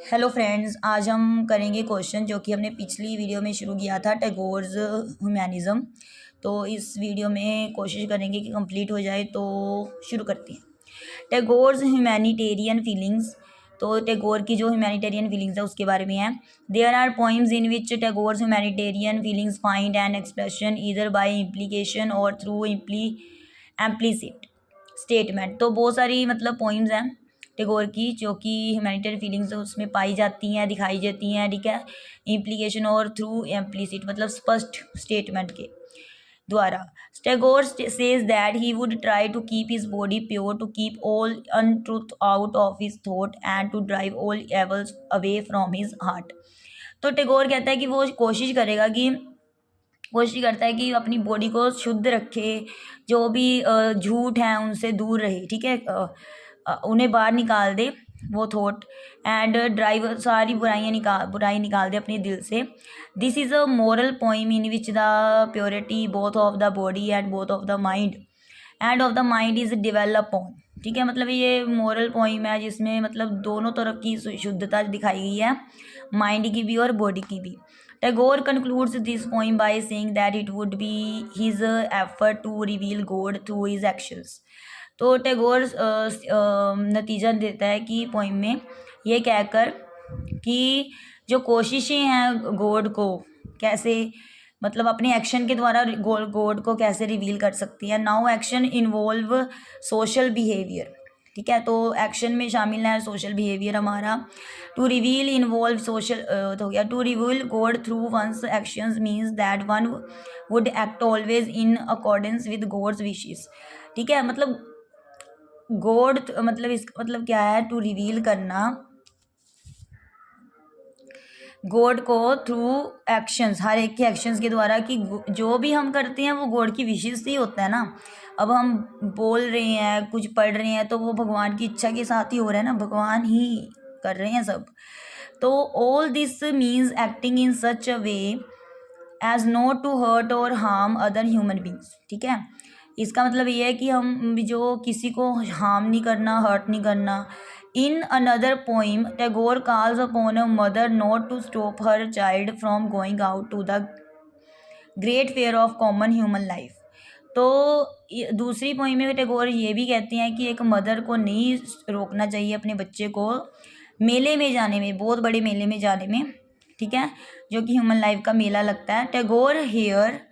Hello friends, आज हम करेंगे क्वेश्चन जो कि हमने पिछली वीडियो में शुरू किया था, टैगोर्स ह्यूमैनिज़्म। तो इस वीडियो में कोशिश करेंगे कि कंप्लीट हो जाए। तो शुरू करते हैं। Tagore's humanitarian feelings. तो टैगोर की जो ह्यूमैनिटेरियन फीलिंग्स है उसके बारे में है। There are poems in which Tagore's humanitarian feelings find an expression either by implication or through implicit statement. तो बहुत सारी मतलब पोइम्स हैं टैगोर की जो कि ह्यूमैनिटेरियन फीलिंग्स उसमें पाई जाती हैं, दिखाई जाती हैं, ठीक है, इम्प्लीकेशन और थ्रू एम्प्लीसिट मतलब स्पष्ट स्टेटमेंट के द्वारा। Tagore says that he would try to keep his body pure, to keep all untruth out of his thought and to drive all evils away from his heart. तो टैगोर कहता है कि वो कोशिश करता है कि अपनी बॉडी को शुद्ध रखे, जो भी झूठ है उनसे दूर रहे, ठीक है, उन्हें बाहर निकाल दे वो थॉट, एंड ड्राइव सारी बुराई निकाल दे अपने दिल से। This is a moral poem in which the purity both of the body and both of the mind is develop on. ठीक है, मतलब ये मोरल पोइम है जिसमें मतलब दोनों तरफ की शुद्धता दिखाई गई है, माइंड की भी और बॉडी की भी। Tagore concludes this poem by saying that it would be his effort to reveal God through his actions। तो टैगोर नतीजा देता है कि पोइम में ये कहकर कि जो कोशिशें हैं गॉड को कैसे मतलब अपने एक्शन के द्वारा गॉड को कैसे रिवील कर सकती है। Now action involve social behaviour, ठीक है, तो एक्शन में शामिल है सोशल बिहेवियर हमारा। टू रिवील इन्वॉल्व सोशल तो हो गया। To reveal God through one's actions means that one would act always in accordance with God's wishes. ठीक है, मतलब गॉड मतलब इसका मतलब क्या है, टू रिवील करना गॉड को थ्रू एक्शंस, हर एक के एक्शंस के द्वारा, कि जो भी हम करते हैं वो गॉड की विशेष से ही होता है ना। अब हम बोल रहे हैं, कुछ पढ़ रहे हैं, तो वो भगवान की इच्छा के साथ ही हो रहा है ना, भगवान ही कर रहे हैं सब। तो all this means acting in such a way as not to hurt or harm other human beings. ठीक है, इसका मतलब ये है कि हम जो किसी को हार्म नहीं करना, हर्ट नहीं करना। In another poem Tagore calls upon a mother not to stop her child from going out to the great fair of common human life. तो दूसरी पोइम में टैगोर ये भी कहते हैं कि एक मदर को नहीं रोकना चाहिए अपने बच्चे को मेले में जाने में, बहुत बड़े मेले में जाने में, ठीक है, जो कि ह्यूमन लाइफ का मेला लगता है। Tagore here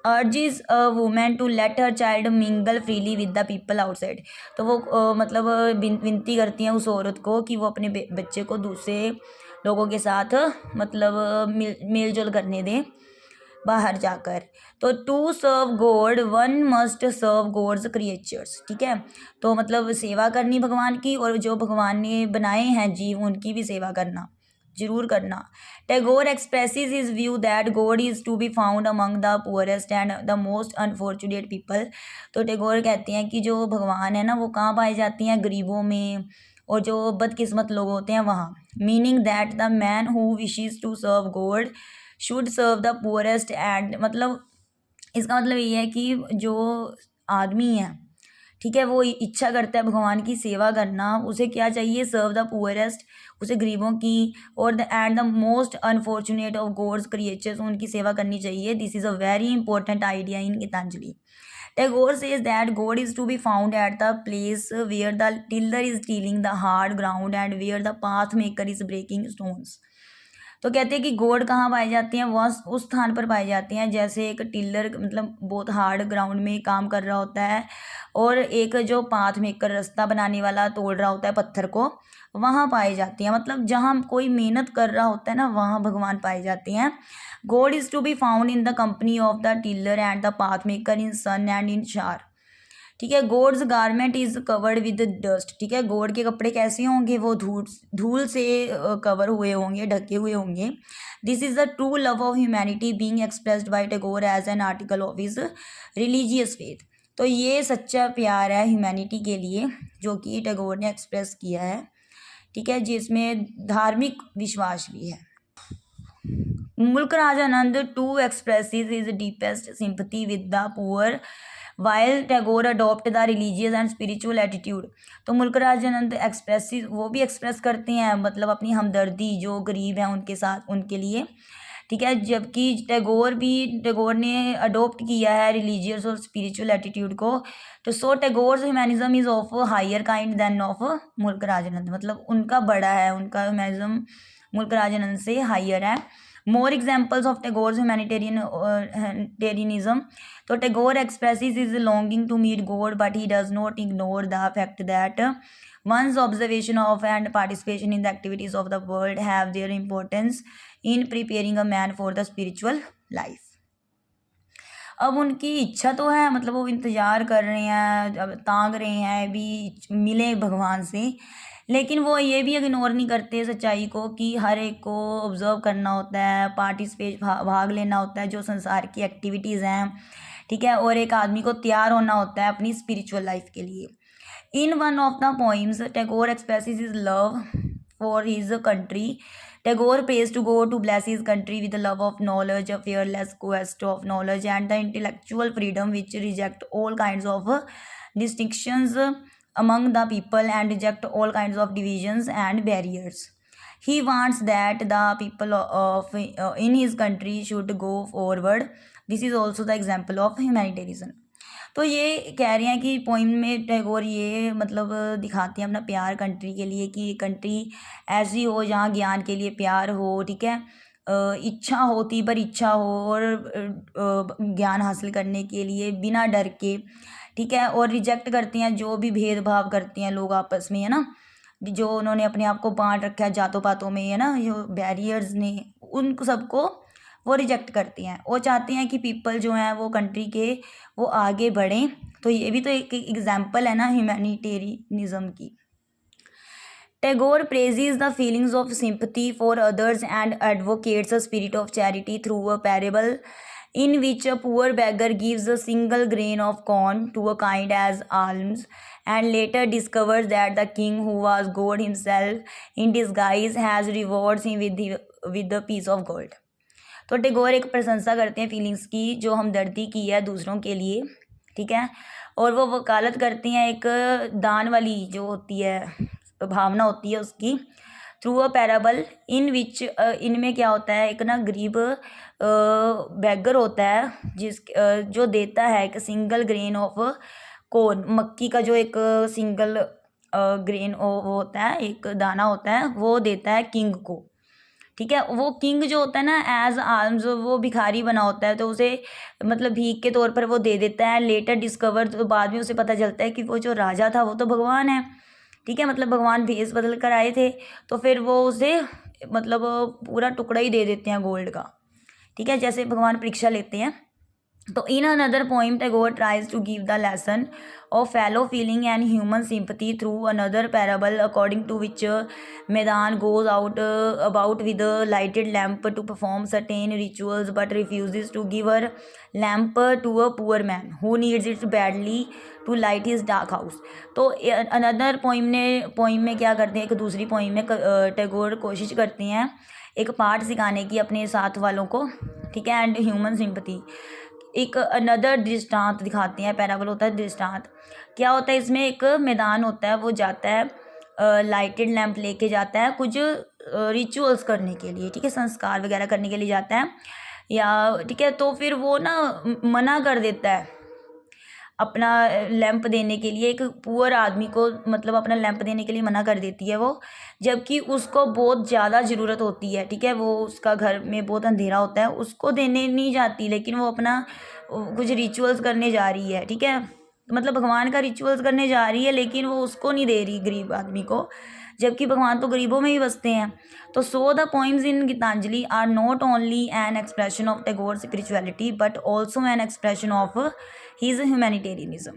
urges a woman to let her child mingle freely with the people outside. तो वो मतलब विनती करती हैं उस औरत को कि वो अपने बच्चे को दूसरे लोगों के साथ मतलब मेल जोल करने दें बाहर जाकर। तो to serve God one must serve God's creatures. ठीक है, तो मतलब सेवा करनी भगवान की, और जो भगवान ने बनाए हैं जीव उनकी भी सेवा करना जरूर करना। Tagore expresses his view that God is to be found among the poorest and the most unfortunate people. तो टैगोर कहते हैं कि जो भगवान है ना वो कहाँ पाई जाती हैं, गरीबों में, और जो बदकिस्मत लोग होते हैं वहाँ। Meaning that the man who wishes to serve God should serve the poorest and, मतलब इसका मतलब ये है कि जो आदमी है, ठीक है, वो इच्छा करता है भगवान की सेवा करना, उसे क्या चाहिए, सर्व द पुअरेस्ट, उसे गरीबों की, और the and the most unfortunate of God's creatures, उनकी सेवा करनी चाहिए। This is a very important idea in Gitanjali. Tagore says that God is to be found at the place where the tiller is tilling the hard ground and where the path maker is breaking stones. तो कहते हैं कि God कहाँ पाए जाते हैं, वह उस स्थान पर पाए जाते हैं जैसे एक टिलर मतलब बहुत हार्ड ग्राउंड में काम कर रहा होता है, और एक जो पाथ मेकर रास्ता बनाने वाला तोड़ रहा होता है पत्थर को, वहाँ पाए जाते हैं। मतलब जहाँ कोई मेहनत कर रहा होता है ना वहाँ भगवान पाए जाते हैं। God is to be found in the company of the tiller and the path maker in sun and in shower. ठीक है, God's garment is covered with dust. ठीक है, गॉड के कपड़े कैसे होंगे, वो धूल से कवर हुए होंगे, ढके हुए होंगे। This is the true love of humanity being expressed by Tagore as an article of his religious faith. तो ये सच्चा प्यार है ह्यूमैनिटी के लिए जो कि टैगोर ने एक्सप्रेस किया है, ठीक है, जिसमें धार्मिक विश्वास भी है। मुल्क Rajanand to expresses his deepest sympathy with the poor while Tagore adopt the religious and spiritual attitude. तो मुल्कराज आनंद वो भी एक्सप्रेस करते हैं मतलब अपनी हमदर्दी जो गरीब हैं उनके साथ, उनके लिए, ठीक है। जबकि टैगोर ने अडोप्ट किया है रिलीजियस और स्पिरिचुअल एटीट्यूड को। तो सो Tagore's humanism is of higher kind then of Mulk Raj आनंद, मतलब उनका बड़ा है, उनका ह्यूमैनिज्म मुल्कराज आनंद से हायर है। More examples of Tagore's humanitarianism. तो Tagore expresses his longing to meet God but he does not ignore the fact that one's observation of and participation in the activities of the world have their importance in preparing a man for the spiritual life। अब उनकी इच्छा तो है, मतलब वो इंतज़ार कर रहे हैं, अब तांग रहे हैं भी मिले भगवान से, लेकिन वो ये भी इग्नोर नहीं करते सच्चाई को कि हर एक को ऑब्जर्व करना होता है, पार्टिसिपेट भाग लेना होता है जो संसार की एक्टिविटीज़ हैं, ठीक है, और एक आदमी को तैयार होना होता है अपनी स्पिरिचुअल लाइफ के लिए। In one of the poems, Tagore expresses his love for his country. Tagore prays to God to bless his country with the love of knowledge, a fearless quest of knowledge, and the intellectual freedom which reject all kinds of distinctions among the people and reject all kinds of divisions and barriers. He wants that the people of in his country should go forward. This is also the example of humanitarianism. तो ये कह रहे हैं कि poem में टैगोर ये मतलब दिखाते हैं अपना प्यार कंट्री के लिए कि कंट्री ऐसी हो जहाँ ज्ञान के लिए प्यार हो, ठीक है, इच्छा होती पर इच्छा हो और ज्ञान हासिल करने के लिए बिना डर के, ठीक है, और रिजेक्ट करते हैं जो भी भेदभाव करते हैं लोग आपस में, है ना, जो उन्होंने अपने आप को बांट रखा है जातों पातों में, है ना, जो बैरियर्स ने, उन सबको वो रिजेक्ट करती हैं। वो चाहते हैं कि पीपल जो हैं वो कंट्री के वो आगे बढ़ें। तो ये भी तो एक एग्जाम्पल है ना ह्यूमैनिटेरियनिज्म की। Tagore praises the feelings of sympathy for others and advocates a spirit of charity through a parable in which a poor beggar gives a single grain of corn to a kind as alms and later discovers that the king, who was God himself in disguise, has rewards him with the piece of gold। तो टैगोर एक प्रशंसा करते हैं feelings की जो हमदर्दी की है दूसरों के लिए, ठीक है, और वो वकालत करते हैं एक दान वाली जो होती है भावना होती है उसकी, थ्रू अ पैराबल इन विच, इनमें क्या होता है, एक ना गरीब बैगर होता है जो देता है एक सिंगल ग्रेन ऑफ कॉर्न, मक्की का जो एक सिंगल ग्रेन वो होता है, एक दाना होता है, वो देता है किंग को, ठीक है। वो किंग जो होता है ना एज आर्म्स, वो भिखारी बना होता है, तो उसे मतलब भीख के तौर पर वो दे देता है। लेटर डिस्कवर, तो बाद में उसे पता चलता है कि वो जो राजा था वो तो भगवान है, ठीक है, मतलब भगवान भेष बदल कर आए थे, तो फिर वो उसे मतलब पूरा टुकड़ा ही दे देते हैं गोल्ड का, ठीक है, जैसे भगवान परीक्षा लेते हैं। तो in another poem Tagore tries to give the lesson of fellow feeling and human sympathy through another parable according to which maiden goes out about with lighted lamp to perform certain rituals but refuses to give her lamp to a poor man who needs it badly to light his dark house. तो another poem में क्या करते हैं, एक दूसरी poem में टैगोर कोशिश करते हैं एक पाठ सिखाने की अपने साथ वालों को, ठीक है, एंड ह्यूमन सिंपथी। एक अनदर दृष्टांत दिखाते हैं, पैराबल होता है दृष्टांत। क्या होता है इसमें, एक मैदान होता है, वो जाता है लाइटेड लैंप लेके जाता है कुछ रिचुअल्स करने के लिए, ठीक है, संस्कार वगैरह करने के लिए जाता है या, ठीक है, तो फिर वो ना मना कर देता है अपना लैंप देने के लिए, एक पुअर आदमी को मतलब अपना लैंप देने के लिए मना कर देती है वो, जबकि उसको बहुत ज़्यादा ज़रूरत होती है, ठीक है, वो उसका घर में बहुत अंधेरा होता है, उसको देने नहीं जाती, लेकिन वो अपना कुछ रिचुअल्स करने जा रही है, ठीक है, मतलब भगवान का रिचुअल्स करने जा रही है, लेकिन वो उसको नहीं दे रही गरीब आदमी को, जबकि भगवान तो गरीबों में ही बसते हैं। तो so the poems in Gitanjali are not only an expression of Tagore spirituality but also an expression of his humanitarianism.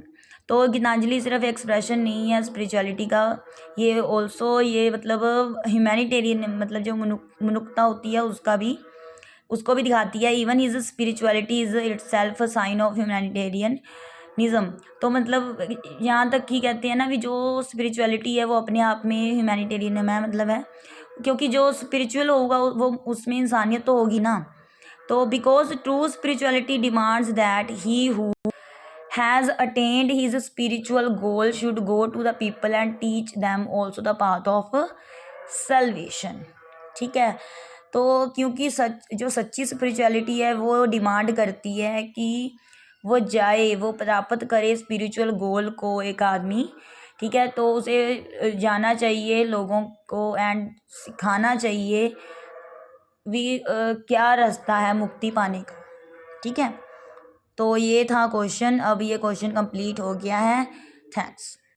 तो गीतांजलि सिर्फ एक्सप्रेशन नहीं है स्पिरिचुअलिटी का, ये ऑल्सो ये मतलब ह्यूमैनिटेरियन मतलब जो मनुष्यता होती है उसको भी दिखाती है। Even his spirituality is itself a sign of humanitarianism. तो मतलब यहाँ तक ही कहते हैं ना भी जो स्पिरिचुअलिटी है वो अपने आप में ह्यूमैनिटेरियन है, मतलब है, क्योंकि जो स्पिरिचुअल होगा वो उसमें इंसानियत तो होगी ना। तो because true spirituality demands that he who has attend his spiritual goal should go to the people and teach them also the path of salvation. ठीक है, तो क्योंकि जो सच्ची स्पिरिचुअलिटी है वो डिमांड करती है कि वो जाए, वो प्राप्त करे स्पिरिचुअल गोल को एक आदमी। ठीक है, तो उसे जाना चाहिए लोगों को एंड सिखाना चाहिए क्या रास्ता है मुक्ति पाने का। ठीक है, तो ये था क्वेश्चन। अब ये क्वेश्चन कंप्लीट हो गया है। थैंक्स।